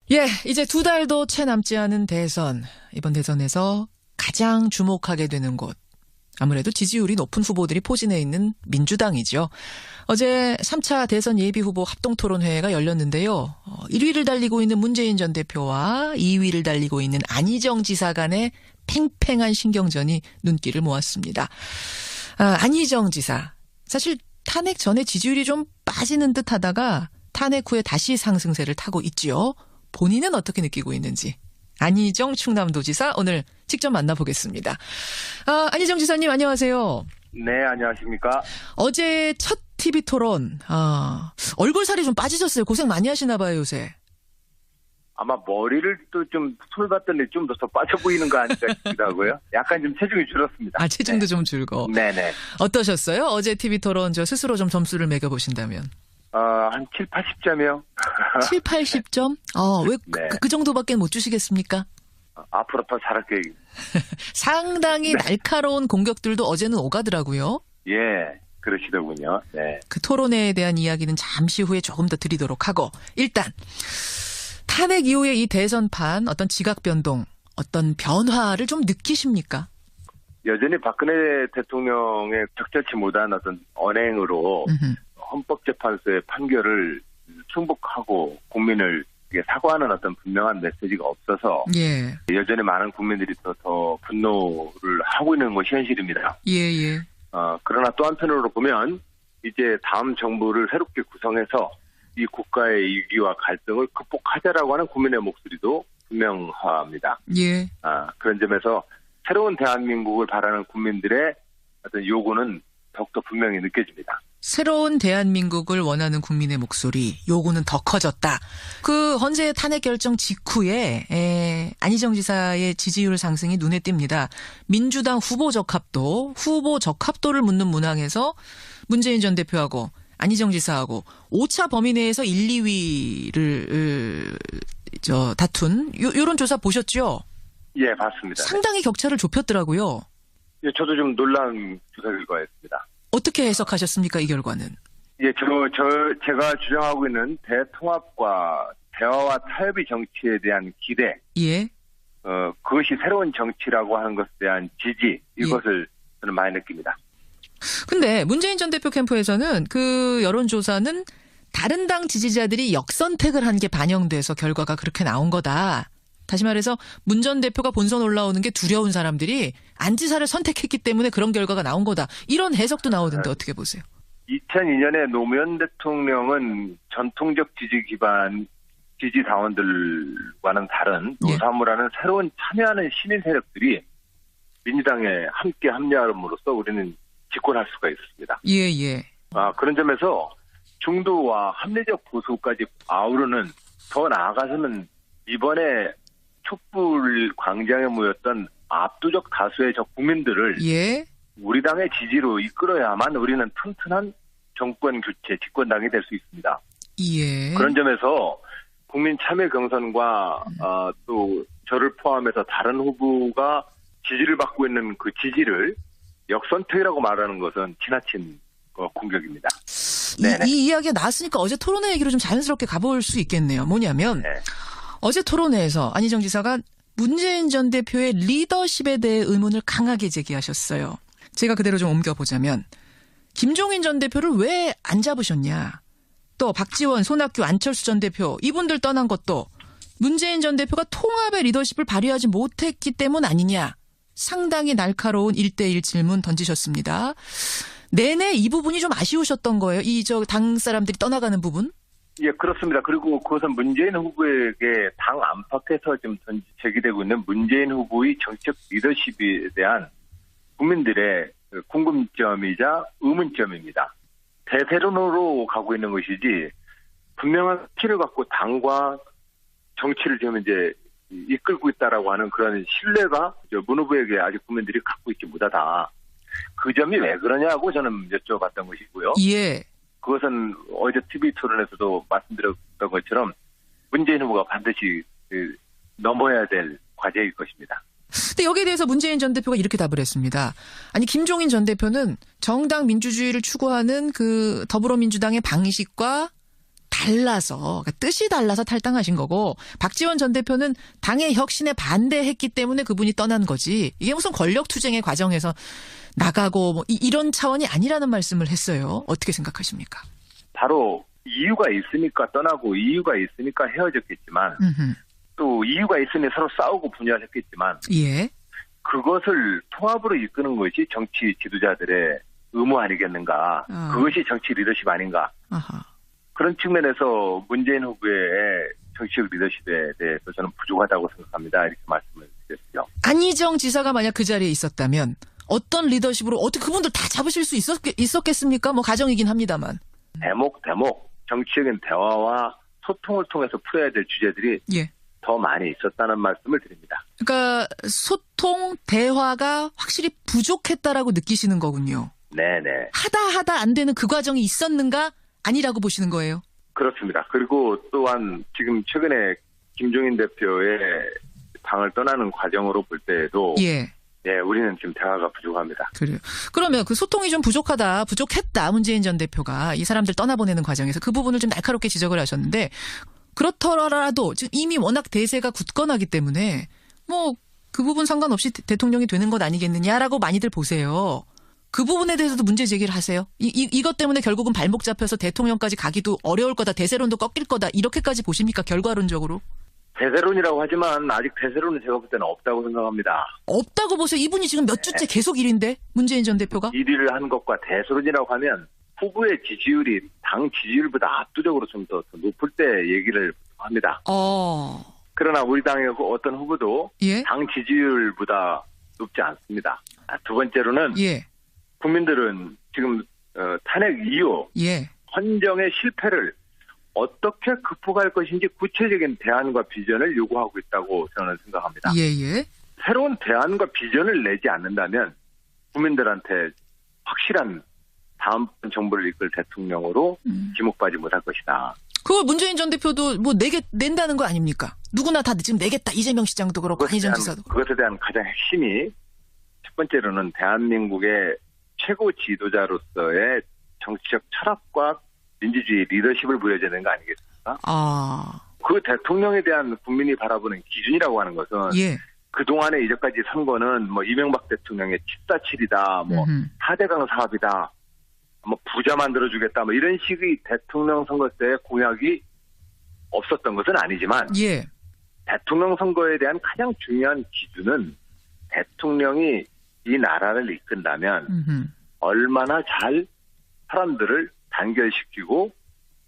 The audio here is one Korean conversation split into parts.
예, 이제 2달도 채 남지 않은 대선. 이번 대선에서 가장 주목하게 되는 곳. 아무래도 지지율이 높은 후보들이 포진해 있는 민주당이죠. 어제 3차 대선 예비후보 합동토론회가 열렸는데요. 1위를 달리고 있는 문재인 전 대표와 2위를 달리고 있는 안희정 지사 간의 팽팽한 신경전이 눈길을 모았습니다. 안희정 지사. 사실 탄핵 전에 지지율이 좀 빠지는 듯 하다가 탄핵 후에 다시 상승세를 타고 있지요. 본인은 어떻게 느끼고 있는지. 안희정 충남도지사 오늘 직접 만나보겠습니다. 안희정 지사님 안녕하세요. 네, 안녕하십니까. 어제 첫 TV 토론. 얼굴 살이 좀 빠지셨어요. 고생 많이 하시나 봐요, 요새. 아마 머리를 또 좀 손을 봤더니 좀 더 빠져 보이는 거 아닐까 싶기도 하고요. 약간 좀 체중이 줄었습니다. 체중도 네. 좀 줄고. 네네. 어떠셨어요? 어제 TV 토론 저 스스로 좀 점수를 매겨보신다면. 한 7, 80점이요. 7, 80점? 왜 네. 그 정도밖에 못 주시겠습니까? 앞으로 더 잘할게요. 상당히 날카로운 공격들도 어제는 오가더라고요. 예, 그러시더군요. 네. 그 토론회에 대한 이야기는 잠시 후에 조금 더 드리도록 하고, 일단 탄핵 이후에 이 대선판 어떤 지각 변동, 어떤 변화를 좀 느끼십니까? 여전히 박근혜 대통령의 적절치 못한 어떤 언행으로 헌법재판소의 판결을 승복하고 국민을 사과하는 어떤 분명한 메시지가 없어서 예. 여전히 많은 국민들이 더 분노를 하고 있는 것이 현실입니다. 예. 그러나 또 한편으로 보면 이제 다음 정부를 새롭게 구성해서 이 국가의 위기와 갈등을 극복하자라고 하는 국민의 목소리도 분명합니다. 예. 그런 점에서 새로운 대한민국을 바라는 국민들의 어떤 요구는 더욱더 분명히 느껴집니다. 새로운 대한민국을 원하는 국민의 목소리, 요구는 더 커졌다. 그 헌재 탄핵 결정 직후에 안희정 지사의 지지율 상승이 눈에 띕니다. 민주당 후보 적합도를 묻는 문항에서 문재인 전 대표하고 안희정 지사하고 5차 범위 내에서 1, 2위를 다툰 요런 조사 보셨죠? 예, 봤습니다. 상당히 격차를 좁혔더라고요. 예, 저도 좀 놀라운 조사 결과였습니다. 어떻게 해석하셨습니까, 이 결과는? 예, 제가 주장하고 있는 대통합과 대화와 타협의 정치에 대한 기대. 예. 그것이 새로운 정치라고 하는 것에 대한 지지, 이것을 저는 많이 느낍니다. 근데 문재인 전 대표 캠프에서는 그 여론조사는 다른 당 지지자들이 역선택을 한 게 반영돼서 결과가 그렇게 나온 거다. 다시 말해서 문 전 대표가 본선 올라오는 게 두려운 사람들이 안지사를 선택했기 때문에 그런 결과가 나온 거다. 이런 해석도 나오던데 어떻게 보세요? 2002년에 노무현 대통령은 전통적 지지 기반 지지 당원들과는 다른 노사모라는 새로운 참여하는 시민 세력들이 민주당에 함께 합류함으로써 우리는 집권할 수가 있습니다. 예. 그런 점에서 중도와 합리적 보수까지 아우르는, 더 나아가서는 이번에 촛불 광장에 모였던 압도적 다수의 국민들을 우리 당의 지지로 이끌어야만 우리는 튼튼한 정권 교체, 집권당이 될 수 있습니다. 예. 그런 점에서 국민 참여 경선과 또 저를 포함해서 다른 후보가 지지를 받고 있는 그 지지를 역선택이라고 말하는 것은 지나친 공격입니다. 이 이야기가 나왔으니까 어제 토론회 얘기로 좀 자연스럽게 가볼 수 있겠네요. 뭐냐면 어제 토론회에서 안희정 지사가 문재인 전 대표의 리더십에 대해 의문을 강하게 제기하셨어요. 제가 그대로 좀 옮겨보자면 김종인 전 대표를 왜 안 잡으셨냐. 또 박지원, 손학규, 안철수 전 대표 이분들 떠난 것도 문재인 전 대표가 통합의 리더십을 발휘하지 못했기 때문 아니냐. 상당히 날카로운 1대1 질문 던지셨습니다. 내내 이 부분이 좀 아쉬우셨던 거예요. 당 사람들이 떠나가는 부분? 예, 그렇습니다. 그리고 그것은 문재인 후보에게 당 안팎에서 지금 제기되고 있는 문재인 후보의 정책 리더십에 대한 국민들의 궁금점이자 의문점입니다. 대세론으로 가고 있는 것이지 분명한 키를 갖고 당과 정치를 지금 이제 이끌고 있다라고 하는 그런 신뢰가 문 후보에게 아직 국민들이 갖고 있지 못하다. 그 점이 왜 그러냐고 저는 여쭤봤던 것이고요. 예. 그것은 어제 TV 토론에서도 말씀드렸던 것처럼 문재인 후보가 반드시 넘어야 될 과제일 것입니다. 근데 여기에 대해서 문재인 전 대표가 이렇게 답을 했습니다. 아니 김종인 전 대표는 정당 민주주의를 추구하는 그 더불어민주당의 방식과 달라서, 그러니까 뜻이 달라서 탈당하신 거고, 박지원 전 대표는 당의 혁신에 반대했기 때문에 그분이 떠난 거지. 이게 무슨 권력투쟁의 과정에서 나가고 뭐 이런 차원이 아니라는 말씀을 했어요. 어떻게 생각하십니까? 바로 이유가 있으니까 떠나고 이유가 있으니까 헤어졌겠지만 또 이유가 있으니 서로 싸우고 분열했겠지만 예. 그것을 통합으로 이끄는 것이 정치 지도자들의 의무 아니겠는가. 그것이 정치 리더십 아닌가. 아하. 그런 측면에서 문재인 후보의 정치적 리더십에 대해서 저는 부족하다고 생각합니다. 이렇게 말씀을 드렸죠. 안희정 지사가 만약 그 자리에 있었다면 어떤 리더십으로 어떻게 그분들 다 잡으실 수 있었겠습니까? 뭐 가정이긴 합니다만. 대목 정치적인 대화와 소통을 통해서 풀어야 될 주제들이 예. 더 많이 있었다는 말씀을 드립니다. 그러니까 소통, 대화가 확실히 부족했다라고 느끼시는 거군요. 네네. 하다 안 되는 그 과정이 있었는가? 아니라고 보시는 거예요? 그렇습니다. 그리고 또한 지금 최근에 김종인 대표의 당을 떠나는 과정으로 볼 때에도 예. 예, 우리는 지금 대화가 부족합니다. 그래요. 그러면 그 소통이 좀 부족했다. 문재인 전 대표가 이 사람들 떠나보내는 과정에서 그 부분을 좀 날카롭게 지적을 하셨는데 그렇더라도 지금 이미 워낙 대세가 굳건하기 때문에 뭐 그 부분 상관없이 대통령이 되는 것 아니겠느냐라고 많이들 보세요. 그 부분에 대해서도 문제 제기를 하세요. 이것 때문에 결국은 발목 잡혀서 대통령까지 가기도 어려울 거다. 대세론도 꺾일 거다. 이렇게까지 보십니까? 결과론적으로? 대세론이라고 하지만 아직 대세론은 제가 볼 때는 없다고 생각합니다. 없다고 보세요. 이분이 지금 몇 주째 계속 1위인데 문재인 전 대표가? 1위를 한 것과 대세론이라고 하면 후보의 지지율이 당 지지율보다 압도적으로 좀 더 높을 때 얘기를 합니다. 그러나 우리 당의 어떤 후보도 예? 당 지지율보다 높지 않습니다. 두 번째로는 예. 국민들은 지금 탄핵 이후 예. 헌정의 실패를 어떻게 극복할 것인지 구체적인 대안과 비전을 요구하고 있다고 저는 생각합니다. 예예. 새로운 대안과 비전을 내지 않는다면 국민들한테 확실한 다음번 정부를 이끌 대통령으로 지목받지 못할 것이다. 그걸 문재인 전 대표도 뭐 낸다는 거 아닙니까? 누구나 다 지금 내겠다. 이재명 시장도 그렇고 안희정 지사도. 그것에 대한 가장 핵심이 첫 번째로는 대한민국의 최고 지도자로서의 정치적 철학과 민주주의 리더십을 보여줘야 되는 거 아니겠습니까? 그 대통령에 대한 국민이 바라보는 기준이라고 하는 것은 예. 그동안의 이제까지 선거는 뭐 이명박 대통령의 747이다, 뭐 4대강 사업이다, 뭐 부자 만들어주겠다, 뭐 이런 식의 대통령 선거 때 공약이 없었던 것은 아니지만 예. 대통령 선거에 대한 가장 중요한 기준은 대통령이 이 나라를 이끈다면 얼마나 잘 사람들을 단결시키고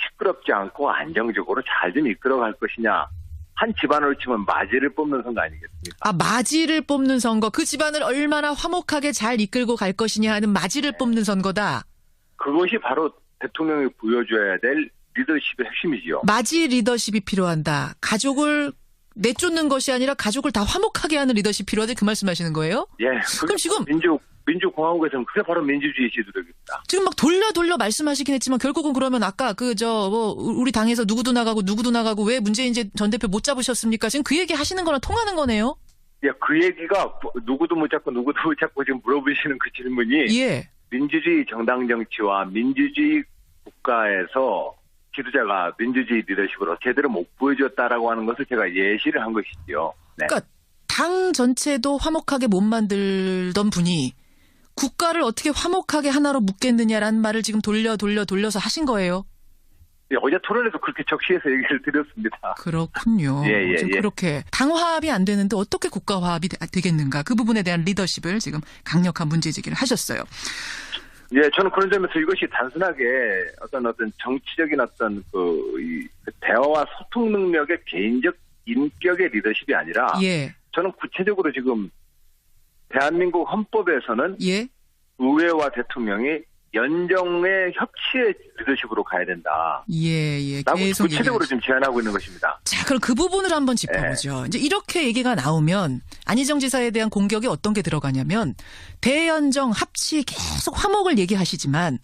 시끄럽지 않고 안정적으로 잘 좀 이끌어갈 것이냐. 한 집안으로 치면 마지를 뽑는 선거 아니겠습니까? 마지를 뽑는 선거. 그 집안을 얼마나 화목하게 잘 이끌고 갈 것이냐 하는 마지를 뽑는 선거다. 그것이 바로 대통령이 보여줘야 될 리더십의 핵심이지요. 마지 리더십이 필요한다. 가족을 내쫓는 것이 아니라 가족을 다 화목하게 하는 리더십이 필요하다. 그 말씀하시는 거예요? 예. 그럼 지금 민주공화국에서는 그게 바로 민주주의 지도력입니다. 지금 막 돌려 말씀하시긴 했지만 결국은 그러면 아까 우리 당에서 누구도 나가고 왜 문재인 전 대표 못 잡으셨습니까? 지금 그 얘기 하시는 거랑 통하는 거네요? 예, 그 얘기가 누구도 못 잡고 지금 물어보시는 그 질문이 예. 민주주의 정당 정치와 민주주의 국가에서 지도자가 민주주의 리더십으로 제대로 못 보여줬다라고 하는 것을 제가 예시를 한 것이지요. 네. 그러니까 당 전체도 화목하게 못 만들던 분이 국가를 어떻게 화목하게 하나로 묶겠느냐라는 말을 지금 돌려서 하신 거예요. 예, 어제 토론에서 그렇게 적시해서 얘기를 드렸습니다. 그렇군요. 예. 그렇게 당 화합이 안 되는데 어떻게 국가 화합이 되겠는가. 그 부분에 대한 리더십을 지금 강력한 문제 제기를 하셨어요. 예, 저는 그런 점에서 이것이 단순하게 어떤 정치적인 이 대화와 소통 능력의 개인적 인격의 리더십이 아니라 예. 저는 구체적으로 지금 대한민국 헌법에서는 예. 의회와 대통령이 연정의 협치의 리더십으로 가야 된다. 예. 라고 구체적으로 지금 제안하고 있는 것입니다. 자, 그럼 그 부분을 한번 짚어보죠. 이제 이렇게 얘기가 나오면 안희정 지사에 대한 공격이 어떤 게 들어가냐면 대연정, 합치 계속 화목을 얘기하시지만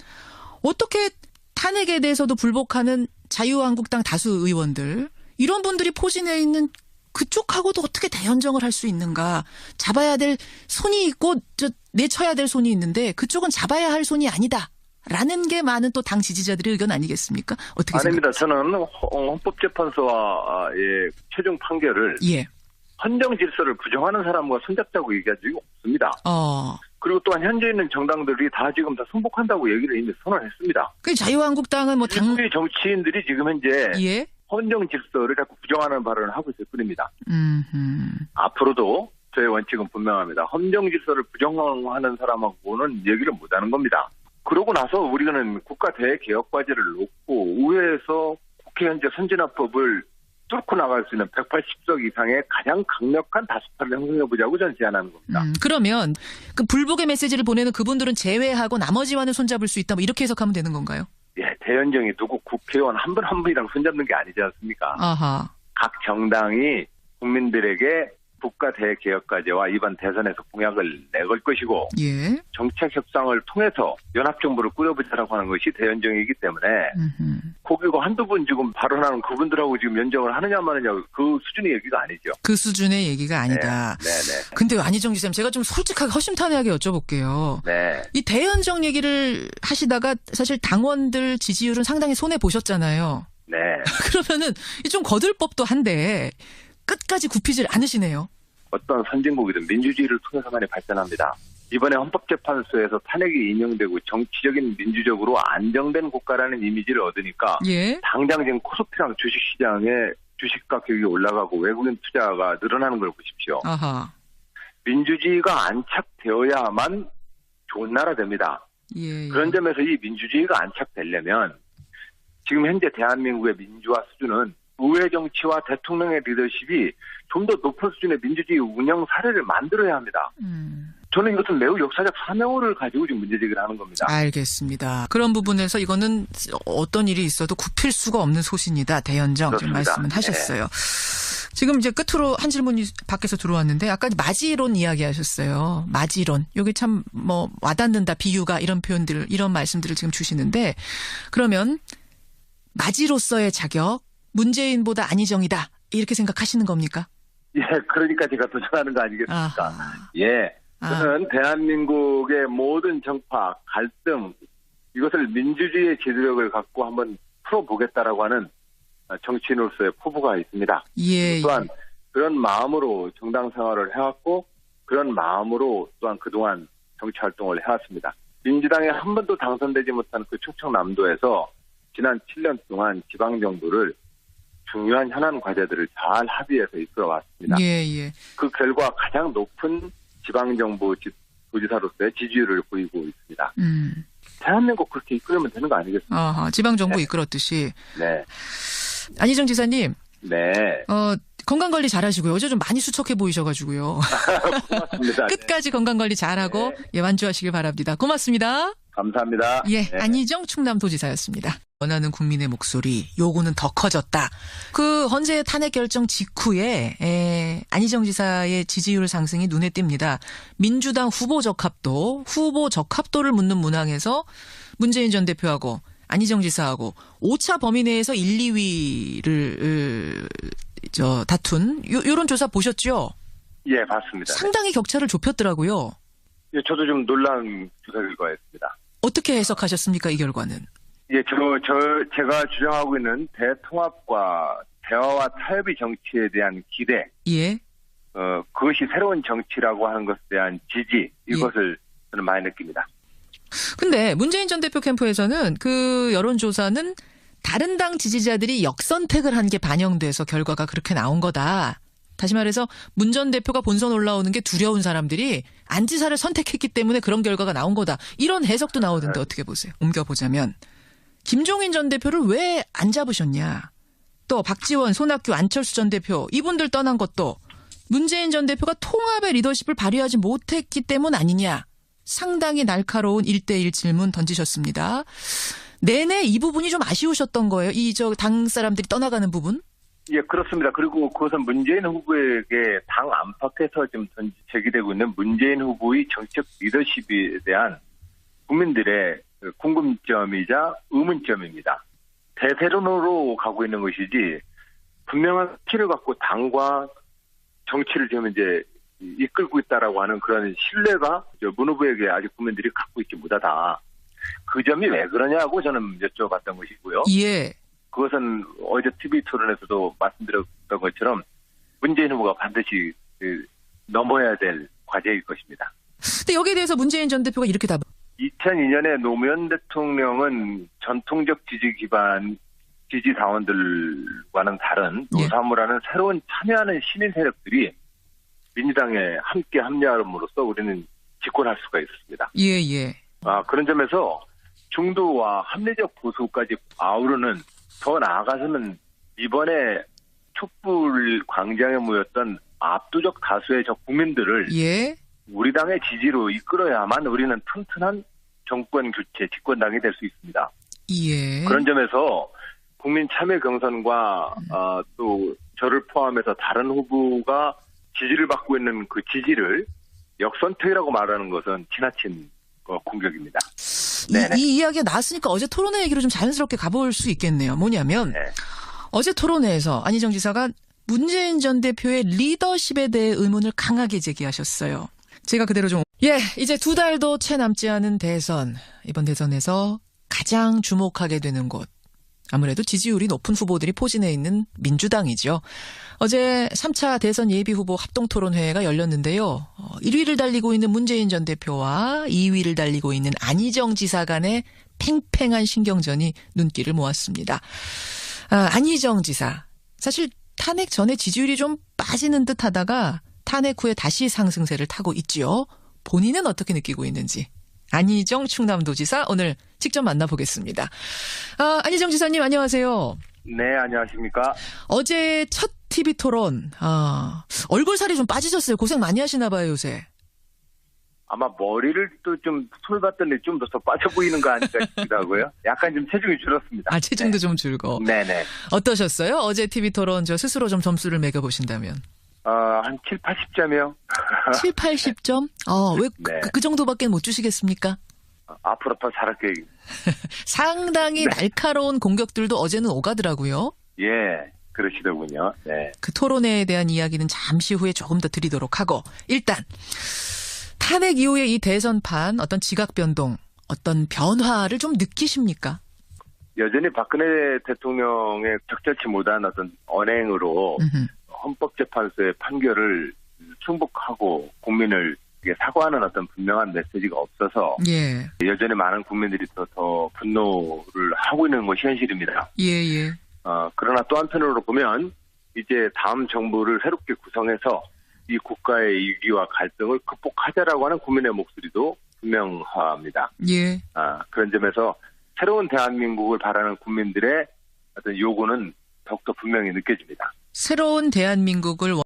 어떻게 탄핵에 대해서도 불복하는 자유한국당 다수 의원들 이런 분들이 포진해 있는 그쪽하고도 어떻게 대연정을 할 수 있는가. 잡아야 될 손이 있고 내쳐야 될 손이 있는데 그쪽은 잡아야 할 손이 아니다. 라는 게 많은 또 당 지지자들의 의견 아니겠습니까? 어떻게 아닙니다. 생각하세요? 저는 헌법재판소의 최종 판결을 예. 헌정 질서를 부정하는 사람과 손잡자고 얘기한 적이 없습니다. 그리고 또한 현재 있는 정당들이 다 지금 다 승복한다고 얘기를 이미 선언했습니다. 그 자유한국당은 뭐 당 일부의 정치인들이 지금 현재 예. 헌정 질서를 자꾸 부정하는 발언을 하고 있을 뿐입니다. 앞으로도 저의 원칙은 분명합니다. 헌정 질서를 부정하는 사람하고는 얘기를 못하는 겁니다. 그러고 나서 우리는 국가 대개혁 과제를 놓고 의회에서 국회 현재 선진화법을 뚫고 나갈 수 있는 180석 이상의 가장 강력한 다수파를 형성해보자고 저는 제안하는 겁니다. 그러면 그 불복의 메시지를 보내는 그분들은 제외하고 나머지와는 손잡을 수 있다. 뭐 이렇게 해석하면 되는 건가요? 예, 대연정이 누구 국회의원 한 분 한 분이랑 손잡는 게 아니지 않습니까? 아하. 각 정당이 국민들에게 국가 대개혁 과제와 이번 대선에서 공약을 내걸 것이고 예. 정책 협상을 통해서 연합정부를 꾸려보자라고 하는 것이 대연정이기 때문에 거기가 한두 분 지금 발언하는 그분들하고 지금 연정을 하느냐 마느냐 그 수준의 얘기가 아니죠. 그 수준의 얘기가 아니다. 네. 근데 안희정 지사님 제가 좀 솔직하게 허심탄회하게 여쭤볼게요. 네. 이 대연정 얘기를 하시다가 사실 당원들 지지율은 상당히 손해 보셨잖아요. 네. 그러면은 좀 거들 법도 한데 끝까지 굽히질 않으시네요. 어떤 선진국이든 민주주의를 통해서만이 발전합니다. 이번에 헌법재판소에서 탄핵이 인용되고 정치적인 민주적으로 안정된 국가라는 이미지를 얻으니까 예. 당장 지금 코스피랑 주식시장에 주식 가격이 올라가고 외국인 투자가 늘어나는 걸 보십시오. 아하. 민주주의가 안착되어야만 좋은 나라 됩니다. 예. 그런 점에서 이 민주주의가 안착되려면 지금 현재 대한민국의 민주화 수준은 의회 정치와 대통령의 리더십이 좀 더 높은 수준의 민주주의 운영 사례를 만들어야 합니다. 저는 이것은 매우 역사적 사명을 가지고 지금 문제제기를 하는 겁니다. 알겠습니다. 그런 부분에서 이거는 어떤 일이 있어도 굽힐 수가 없는 소신이다. 대연정 지금 말씀은 하셨어요. 지금 이제 끝으로 한 질문이 밖에서 들어왔는데 아까 마지론 이야기하셨어요. 마지론. 여기 참 뭐 와닿는다. 비유가 이런 표현들 이런 말씀들을 지금 주시는데 그러면 마지로서의 자격 문재인보다 안희정이다. 이렇게 생각하시는 겁니까? 예, 그러니까 제가 도전하는 거 아니겠습니까? 아하. 예. 저는 대한민국의 모든 정파, 갈등, 이것을 민주주의의 지도력을 갖고 한번 풀어보겠다라고 하는 정치인으로서의 포부가 있습니다. 예. 또한 그런 마음으로 정당 생활을 해왔고 그런 마음으로 또한 그동안 정치활동을 해왔습니다. 민주당에 한 번도 당선되지 못한 그 충청남도에서 지난 7년 동안 지방정부를 중요한 현안 과제들을 잘 합의해서 이끌어왔습니다. 예. 그 결과 가장 높은 지방정부 도지사로서의 지지율을 보이고 있습니다. 대한민국 그렇게 이끌면 되는 거 아니겠습니까? 아하, 지방정부 이끌었듯이. 네. 안희정 지사님. 네. 건강관리 잘하시고요. 어제 좀 많이 수척해 보이셔가지고요. 고맙습니다. 끝까지 건강관리 잘하고 완주하시길 바랍니다. 고맙습니다. 감사합니다. 예, 네. 안희정 충남도지사였습니다. 원하는 국민의 목소리, 요구는 더 커졌다. 그 헌재 탄핵 결정 직후에 안희정 지사의 지지율 상승이 눈에 띕니다. 민주당 후보 적합도를 묻는 문항에서 문재인 전 대표하고 안희정 지사하고 5차 범위 내에서 1, 2위를 다툰 요런 조사 보셨죠? 예, 봤습니다. 상당히 격차를 좁혔더라고요. 예, 저도 좀 놀라운 조사 결과였습니다. 어떻게 해석하셨습니까, 이 결과는? 예, 제가 주장하고 있는 대통합과 대화와 타협의 정치에 대한 기대. 예. 그것이 새로운 정치라고 하는 것에 대한 지지, 이것을 저는 많이 느낍니다. 근데 문재인 전 대표 캠프에서는 그 여론조사는 다른 당 지지자들이 역선택을 한 게 반영돼서 결과가 그렇게 나온 거다. 다시 말해서 문 전 대표가 본선 올라오는 게 두려운 사람들이 안 지사를 선택했기 때문에 그런 결과가 나온 거다. 이런 해석도 나오던데 어떻게 보세요? 옮겨보자면 김종인 전 대표를 왜 안 잡으셨냐. 또 박지원, 손학규, 안철수 전 대표 이분들 떠난 것도 문재인 전 대표가 통합의 리더십을 발휘하지 못했기 때문 아니냐. 상당히 날카로운 1대1 질문 던지셨습니다. 내내 이 부분이 좀 아쉬우셨던 거예요. 당 사람들이 떠나가는 부분? 예, 그렇습니다. 그리고 그것은 문재인 후보에게 당 안팎에서 지금 제기되고 있는 문재인 후보의 정책 리더십에 대한 국민들의 궁금점이자 의문점입니다. 대세론으로 가고 있는 것이지 분명한 키를 갖고 당과 정치를 지금 이제 이끌고 있다라고 하는 그런 신뢰가 문 후보에게 아직 국민들이 갖고 있지 못하다. 그 점이 왜 그러냐고 저는 여쭤봤던 것이고요. 예. 그것은 어제 TV 토론에서도 말씀드렸던 것처럼 문재인 후보가 반드시 넘어야 될 과제일 것입니다. 근데 여기에 대해서 문재인 전 대표가 이렇게 답. 2002년에 노무현 대통령은 전통적 지지 기반 지지 당원들과는 다른 노사모라는 새로운 참여하는 시민 세력들이 민주당에 함께 합류함으로써 우리는 집권할 수가 있었습니다. 예. 그런 점에서 중도와 합리적 보수까지 아우르는, 더 나아가서는 이번에 촛불 광장에 모였던 압도적 다수의 저 국민들을 예. 우리 당의 지지로 이끌어야만 우리는 튼튼한 정권 교체 집권당이 될 수 있습니다. 예. 그런 점에서 국민 참여 경선과 또 저를 포함해서 다른 후보가 지지를 받고 있는 그 지지를 역선택이라고 말하는 것은 지나친 공격입니다. 이 이야기가 나왔으니까 어제 토론회 얘기로 좀 자연스럽게 가볼 수 있겠네요. 뭐냐면 어제 토론회에서 안희정 지사가 문재인 전 대표의 리더십에 대해 의문을 강하게 제기하셨어요. 제가 그대로 좀. 이제 2달도 채 남지 않은 대선. 이번 대선에서 가장 주목하게 되는 곳. 아무래도 지지율이 높은 후보들이 포진해 있는 민주당이죠. 어제 3차 대선 예비후보 합동토론회가 열렸는데요. 1위를 달리고 있는 문재인 전 대표와 2위를 달리고 있는 안희정 지사 간의 팽팽한 신경전이 눈길을 모았습니다. 안희정 지사. 사실 탄핵 전에 지지율이 좀 빠지는 듯 하다가 탄핵 후에 다시 상승세를 타고 있지요. 본인은 어떻게 느끼고 있는지. 안희정 충남도지사 오늘 직접 만나보겠습니다. 안희정 지사님 안녕하세요. 네, 안녕하십니까. 어제 첫 TV 토론. 얼굴 살이 좀 빠지셨어요. 고생 많이 하시나 봐요, 요새. 아마 머리를 또 좀 손을 봤더니 좀 더 빠져 보이는 거 아닐까 싶기도 하고요. 약간 좀 체중이 줄었습니다. 체중도 좀 줄고. 네네. 어떠셨어요? 어제 TV 토론 저 스스로 좀 점수를 매겨보신다면. 한 7, 80점이요. 7, 80점? 왜 그 정도밖에 못 주시겠습니까? 앞으로 더 잘할게요. 상당히 날카로운 공격들도 어제는 오가더라고요. 예, 그러시더군요. 네. 그 토론회에 대한 이야기는 잠시 후에 조금 더 드리도록 하고, 일단 탄핵 이후에 이 대선판 어떤 지각 변동, 어떤 변화를 좀 느끼십니까? 여전히 박근혜 대통령의 적절치 못한 어떤 언행으로 헌법재판소의 판결을 승복하고 국민을 사과하는 어떤 분명한 메시지가 없어서 여전히 많은 국민들이 더 분노를 하고 있는 것이 현실입니다. 그러나 또 한편으로 보면 이제 다음 정부를 새롭게 구성해서 이 국가의 위기와 갈등을 극복하자라고 하는 국민의 목소리도 분명합니다. 그런 점에서 새로운 대한민국을 바라는 국민들의 어떤 요구는 더욱더 분명히 느껴집니다. 새로운 대한민국을